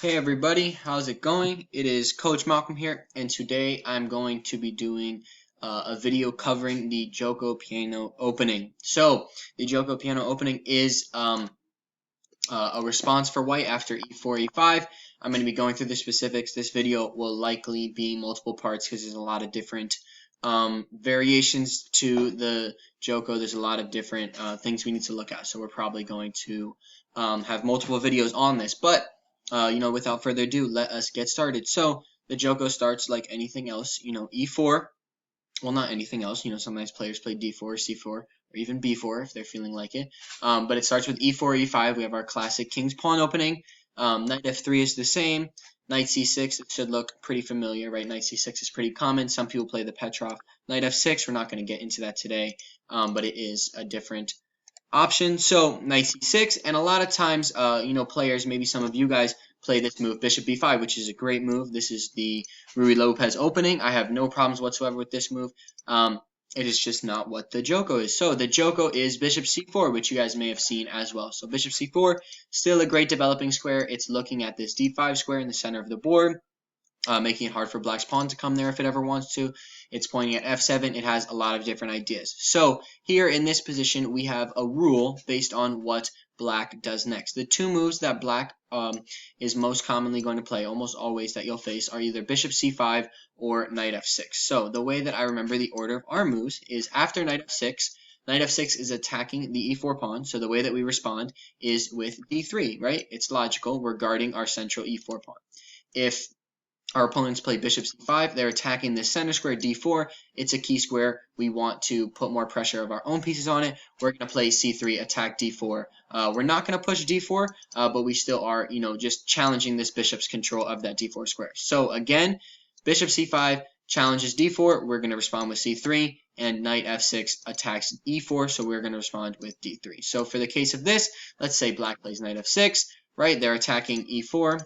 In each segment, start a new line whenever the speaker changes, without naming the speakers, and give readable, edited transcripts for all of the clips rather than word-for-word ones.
Hey everybody, how's it going? It is Coach Malcolm here, and today I'm going to be doing a video covering the Giuoco Piano opening. So, the Giuoco Piano opening is a response for white after e4, e5. I'm going to be going through the specifics. This video will likely be multiple parts because there's a lot of different variations to the Giuoco. There's a lot of different things we need to look at, so we're probably going to have multiple videos on this. But without further ado, let us get started. So the Giuoco starts like anything else, e4. Well, not anything else. Sometimes players play d4, c4, or even b4 if they're feeling like it. But it starts with e4, e5. We have our classic king's pawn opening. Knight f3 is the same. Knight c6, it should look pretty familiar, right? Knight c6 is pretty common. Some people play the Petrov. Knight f6, we're not going to get into that today, but it is a different option. So knight c6, and a lot of times, players, maybe some of you guys play this move, bishop b5, which is a great move. This is the Ruy Lopez opening. I have no problems whatsoever with this move. It is just not what the Giuoco is. So the Giuoco is bishop c4, which you guys may have seen as well. So bishop c4, still a great developing square. It's looking at this d5 square in the center of the board. Making it hard for black's pawn to come there if it ever wants to. It's pointing at f7. It has a lot of different ideas. So here in this position, we have a rule based on what black does next. The two moves that black is most commonly going to play, almost always that you'll face, are either bishop c5 or knight f6. So the way that I remember the order of our moves is after knight f6 is attacking the e4 pawn. So the way that we respond is with d3, right? It's logical. We're guarding our central e4 pawn. If our opponents play bishop c5, they're attacking this center square, d4. It's a key square. We want to put more pressure of our own pieces on it. We're going to play c3, attack d4. We're not going to push d4, but we still are, just challenging this bishop's control of that d4 square. So again, bishop c5 challenges d4. We're going to respond with c3, and knight f6 attacks e4, so we're going to respond with d3. So for the case of this, let's say black plays knight f6, right? They're attacking e4.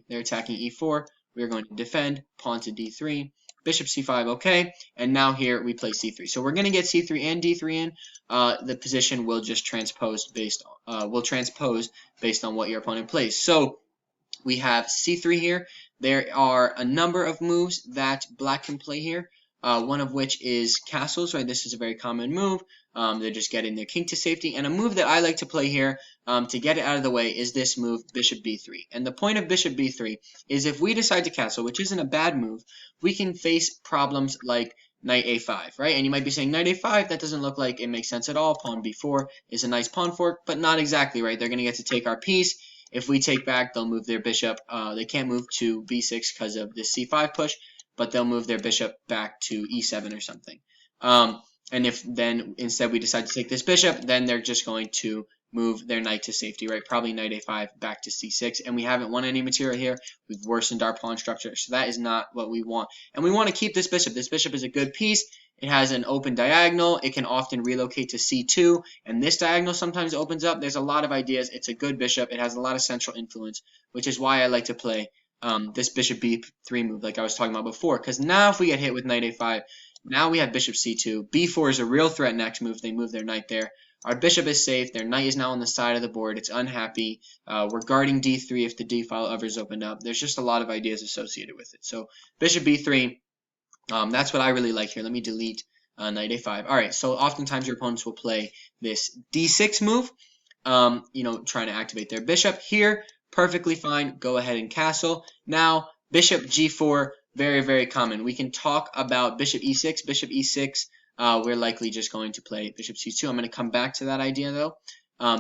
They're attacking e4. We're going to defend, pawn to d3, bishop c5, okay, and now here we play c3. So we're going to get c3 and d3 in. The position will just transpose based on, what your opponent plays. So we have c3 here. There are a number of moves that black can play here. One of which is castles, right? This is a very common move. They're just getting their king to safety. And a move that I like to play here to get it out of the way is this move, bishop b3. And the point of bishop b3 is if we decide to castle, which isn't a bad move, we can face problems like knight a5, right? And you might be saying knight a5, that doesn't look like it makes sense at all. Pawn b4 is a nice pawn fork, but not exactly, right? They're going to get to take our piece. If we take back, they'll move their bishop. They can't move to b6 because of this c5 push, but they'll move their bishop back to e7 or something. And if then instead we decide to take this bishop, then they're just going to move their knight to safety, right? Probably knight a5 back to c6, and we haven't won any material here. We've worsened our pawn structure, so that is not what we want. And we want to keep this bishop. This bishop is a good piece. It has an open diagonal. It can often relocate to c2, and this diagonal sometimes opens up. There's a lot of ideas. It's a good bishop. It has a lot of central influence, which is why I like to play this bishop b3 move like I was talking about before, because now if we get hit with knight a5, now we have bishop c2. b4 is a real threat next move. They move their knight there. Our bishop is safe. Their knight is now on the side of the board. It's unhappy. We're guarding d3 if the d file ever is opened up. There's just a lot of ideas associated with it. So bishop b3, that's what I really like here. Let me delete knight a5. All right, so oftentimes your opponents will play this d6 move, trying to activate their bishop. Here, perfectly fine. Go ahead and castle. Now, bishop g4, very, very common. We can talk about bishop e6. Bishop e6, we're likely just going to play bishop c2. I'm going to come back to that idea, though.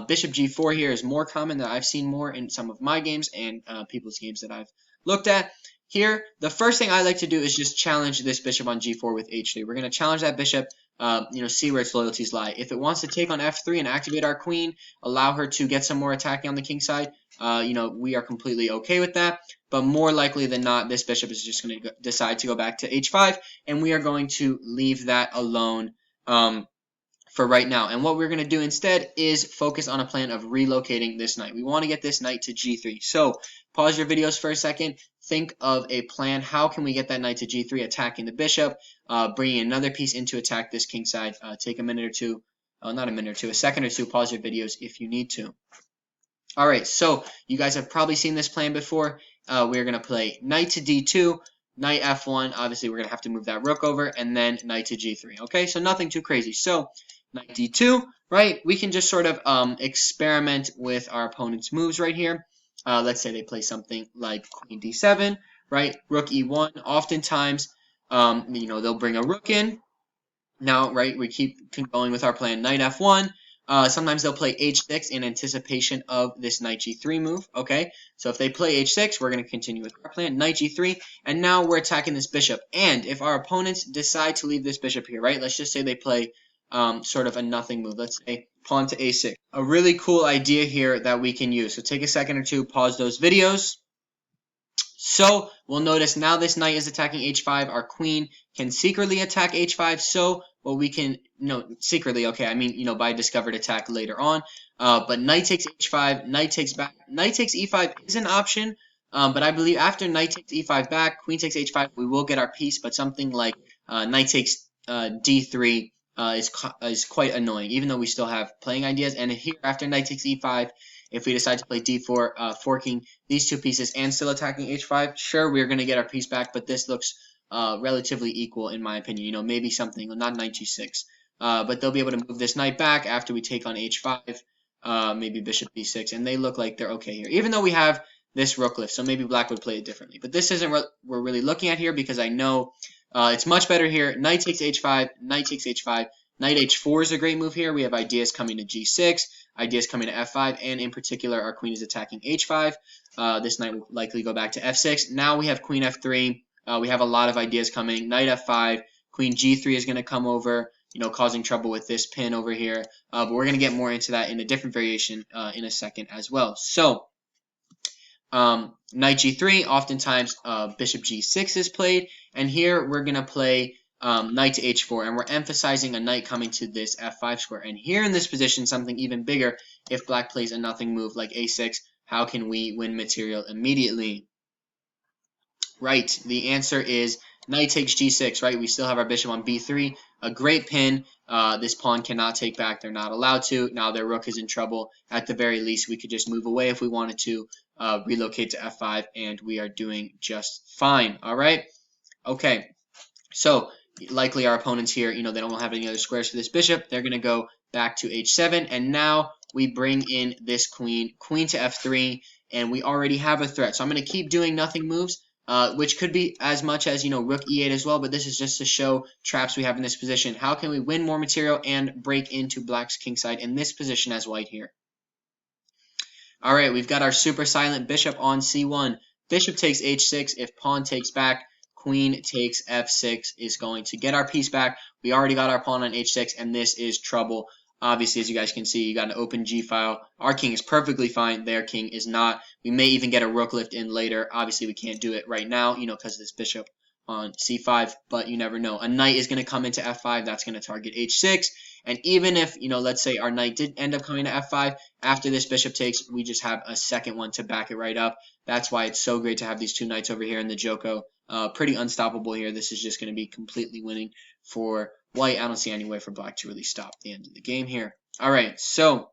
Bishop g4 here is more common that I've seen more in some of my games and people's games that I've looked at. Here, the first thing I like to do is just challenge this bishop on g4 with h3. We're going to challenge that bishop, see where its loyalties lie. If it wants to take on f3 and activate our queen, allow her to get some more attacking on the king side, we are completely okay with that. But more likely than not, this bishop is just going to decide to go back to h5, and we are going to leave that alone for right now. And what we're going to do instead is focus on a plan of relocating this knight. We want to get this knight to g3. So pause your videos for a second. Think of a plan. How can we get that knight to g3, attacking the bishop, bringing another piece in to attack this king side? Take a minute or two, not a minute or two, a second or two. Pause your videos if you need to. All right, so you guys have probably seen this plan before. We're going to play knight to d2, knight f1. Obviously, we're going to have to move that rook over, and then knight to g3. Okay, so nothing too crazy. So knight d2, right? We can just sort of experiment with our opponent's moves right here. Let's say they play something like queen d7, right? Rook e1. Oftentimes, they'll bring a rook in. Now, right, we keep going with our plan. Knight f1. Sometimes they'll play h6 in anticipation of this knight g3 move. Okay, so if they play h6, we're going to continue with our plan. Knight g3, and now we're attacking this bishop. And if our opponents decide to leave this bishop here, right, let's just say they play sort of a nothing move. Let's say pawn to a6. A really cool idea here that we can use. So take a second or two, pause those videos. So we'll notice now this knight is attacking h5. Our queen can secretly attack h5. So what we can, secretly, okay, I mean, by discovered attack later on. But knight takes h5, knight takes back. Knight takes e5 is an option. But I believe after knight takes e5 back, queen takes h5, we will get our piece. But something like knight takes d3 is quite annoying, even though we still have playing ideas. And here, after knight takes e5, if we decide to play d4, forking these two pieces and still attacking h5, sure, we're going to get our piece back, but this looks relatively equal in my opinion. Maybe something, not knight g6, but they'll be able to move this knight back after we take on h5, maybe bishop b6, and they look like they're okay here, even though we have this rook lift, so maybe black would play it differently. But this isn't what we're really looking at here, because I know it's much better here. Knight takes h5, knight takes h5, knight h4 is a great move here. We have ideas coming to g6, ideas coming to f5, and in particular, our queen is attacking h5. This knight will likely go back to f6. Now we have queen f3. We have a lot of ideas coming. Knight f5, queen g3 is going to come over, causing trouble with this pin over here. But we're going to get more into that in a different variation in a second as well. So knight g3, oftentimes bishop g6 is played, and here we're going to play knight to h4, and we're emphasizing a knight coming to this f5 square. And here in this position, something even bigger, if black plays a nothing move like a6, how can we win material immediately? Right, the answer is knight takes g6, right? We still have our bishop on b3, a great pin. This pawn cannot take back. They're not allowed to. Now their rook is in trouble. At the very least, we could just move away if we wanted to, relocate to f5, and we are doing just fine, all right? Okay, so likely our opponents here, they don't have any other squares for this bishop. They're going to go back to h7, and now we bring in this queen to f3, and we already have a threat. So I'm going to keep doing nothing moves, which could be as much as, rook e8 as well, but this is just to show traps we have in this position. How can we win more material and break into black's kingside in this position as white here? All right, we've got our super silent bishop on c1. Bishop takes h6. If pawn takes back, queen takes f6 is going to get our piece back. We already got our pawn on h6, and this is trouble. Obviously, as you guys can see, you got an open g-file. Our king is perfectly fine. Their king is not. We may even get a rook lift in later. Obviously, we can't do it right now, because of this bishop on c5, but you never know. A knight is going to come into f5. That's going to target h6. And even if, let's say our knight did end up coming to f5, after this bishop takes, we just have a second one to back it right up. That's why it's so great to have these two knights over here in the Giuoco. Pretty unstoppable here. This is just going to be completely winning for white. I don't see any way for black to really stop the end of the game here. All right, so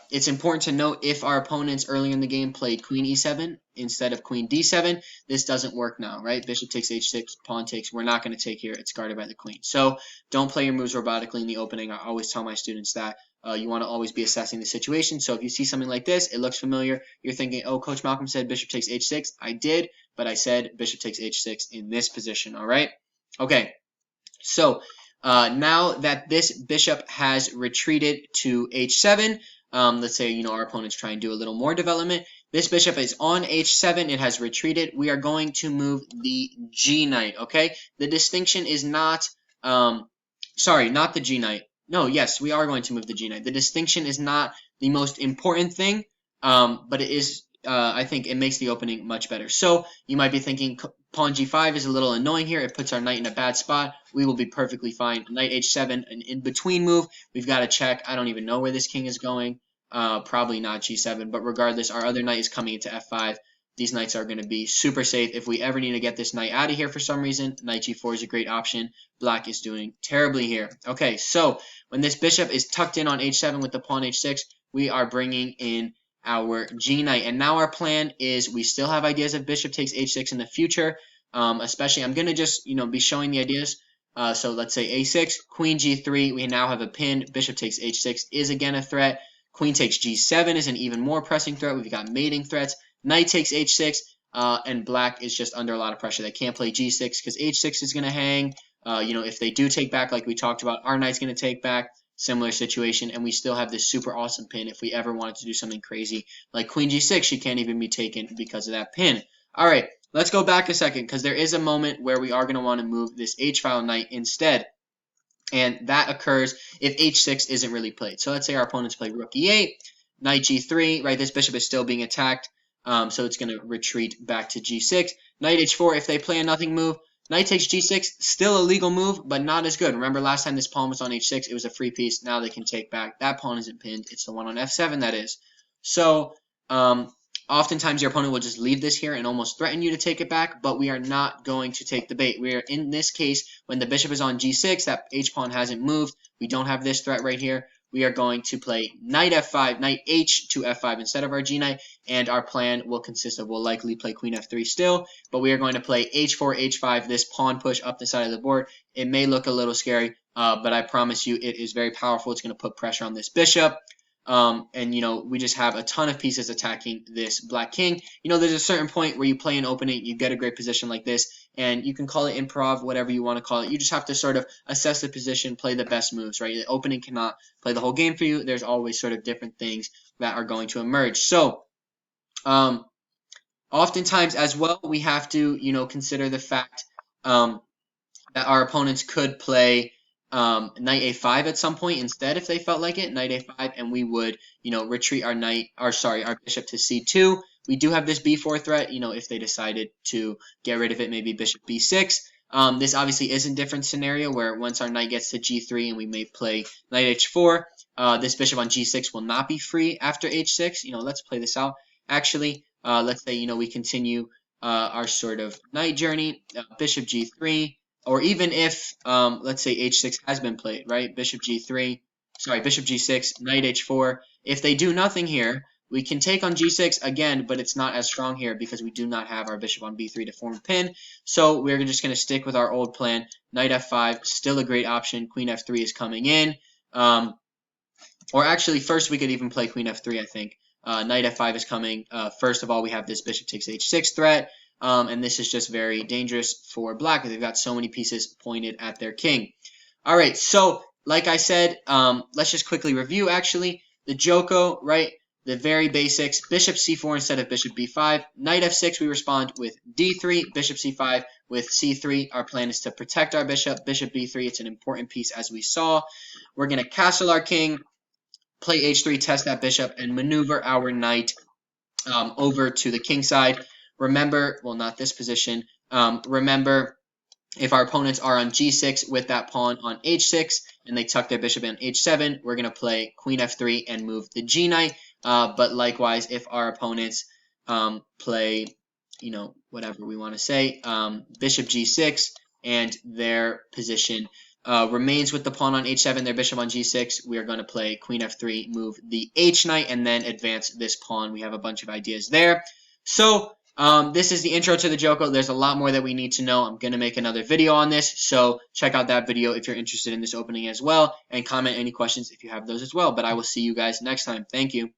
it's important to note if our opponents earlier in the game played queen e7 instead of queen d7, this doesn't work now, right? Bishop takes h6, pawn takes. We're not going to take here. It's guarded by the queen. So don't play your moves robotically in the opening. I always tell my students that. You want to always be assessing the situation. So if you see something like this, it looks familiar, you're thinking, oh, Coach Malcolm said bishop takes h6. I did, but I said bishop takes h6 in this position, all right? Okay, so now that this bishop has retreated to h7, let's say, our opponents try and do a little more development. This bishop is on h7. It has retreated. We are going to move the g knight, okay? The distinction is not, sorry, not the g knight. No, yes, we are going to move the g knight. The distinction is not the most important thing, but it is, I think it makes the opening much better. So you might be thinking pawn g5 is a little annoying here. It puts our knight in a bad spot. We will be perfectly fine. Knight h7, an in-between move. We've got to check. I don't even know where this king is going. Probably not g7, but regardless, our other knight is coming into f5. These knights are going to be super safe. If we ever need to get this knight out of here for some reason, knight g4 is a great option. Black is doing terribly here. Okay, so when this bishop is tucked in on h7 with the pawn h6, we are bringing in our G knight. And now our plan is we still have ideas of bishop takes h6 in the future. Especially, I'm going to just, be showing the ideas. So let's say a6, queen g3. We now have a pin. Bishop takes h6 is again a threat. Queen takes g7 is an even more pressing threat. We've got mating threats. Knight takes h6. And black is just under a lot of pressure. They can't play g6 because h6 is going to hang. If they do take back, like we talked about, our knight's going to take back. Similar situation, and we still have this super awesome pin if we ever wanted to do something crazy like queen g6. She can't even be taken because of that pin. All right, let's go back a second because there is a moment where we are going to want to move this h-file knight instead, and that occurs if h6 isn't really played. So let's say our opponents play rook e8, knight g3, right? This bishop is still being attacked, so it's going to retreat back to g6. Knight h4, if they play a nothing move, knight takes g6, still a legal move, but not as good. Remember last time this pawn was on h6, it was a free piece. Now they can take back. That pawn isn't pinned. It's the one on f7 that is. So oftentimes your opponent will just leave this here and almost threaten you to take it back, but we are not going to take the bait. We are, in this case, when the bishop is on g6, that h-pawn hasn't moved. We don't have this threat right here. We are going to play knight f5, knight h to f5 instead of our g knight, and our plan will consist of, we'll likely play queen f3 still, but we are going to play h4, h5, this pawn push up the side of the board. It may look a little scary, but I promise you it is very powerful. It's going to put pressure on this bishop. We just have a ton of pieces attacking this black king. There's a certain point where you play an opening, you get a great position like this, and you can call it improv, whatever you want to call it. You just have to sort of assess the position, play the best moves, right? The opening cannot play the whole game for you. There's always sort of different things that are going to emerge. So, oftentimes as well, we have to, consider the fact that our opponents could play knight a5 at some point instead if they felt like it, knight a5, and we would, retreat our our bishop to c2. We do have this b4 threat, if they decided to get rid of it, maybe bishop b6. This obviously is a different scenario where once our knight gets to g3 and we may play knight h4, this bishop on g6 will not be free after h6. Let's play this out. Actually, let's say, we continue our sort of knight journey, bishop g3, or even if, let's say h6 has been played, right? Bishop g3, bishop g6, knight h4. If they do nothing here, we can take on g6 again, but it's not as strong here because we do not have our bishop on b3 to form a pin. So we're just going to stick with our old plan. Knight f5, still a great option. Queen f3 is coming in. Or actually, first we could even play queen f3, I think. Knight f5 is coming. First of all, we have this bishop takes h6 threat. And this is just very dangerous for black because they've got so many pieces pointed at their king. All right, so like I said, let's just quickly review actually. The Giuoco, right? The very basics. Bishop c4 instead of bishop b5. Knight f6, we respond with d3. Bishop c5 with c3. Our plan is to protect our bishop. Bishop b3, it's an important piece as we saw. We're going to castle our king, play h3, test that bishop, and maneuver our knight over to the king side. Remember, well, not this position. Remember, if our opponents are on g6 with that pawn on h6 and they tuck their bishop on h7, we're going to play queen f3 and move the g knight. But likewise, if our opponents play, whatever we want to say, bishop g6 and their position remains with the pawn on h7, their bishop on g6, we are going to play queen f3, move the h knight, and then advance this pawn. We have a bunch of ideas there. So, this is the intro to the Giuoco. There's a lot more that we need to know. I'm going to make another video on this, so check out that video if you're interested in this opening as well, and comment any questions if you have those as well. But I will see you guys next time. Thank you.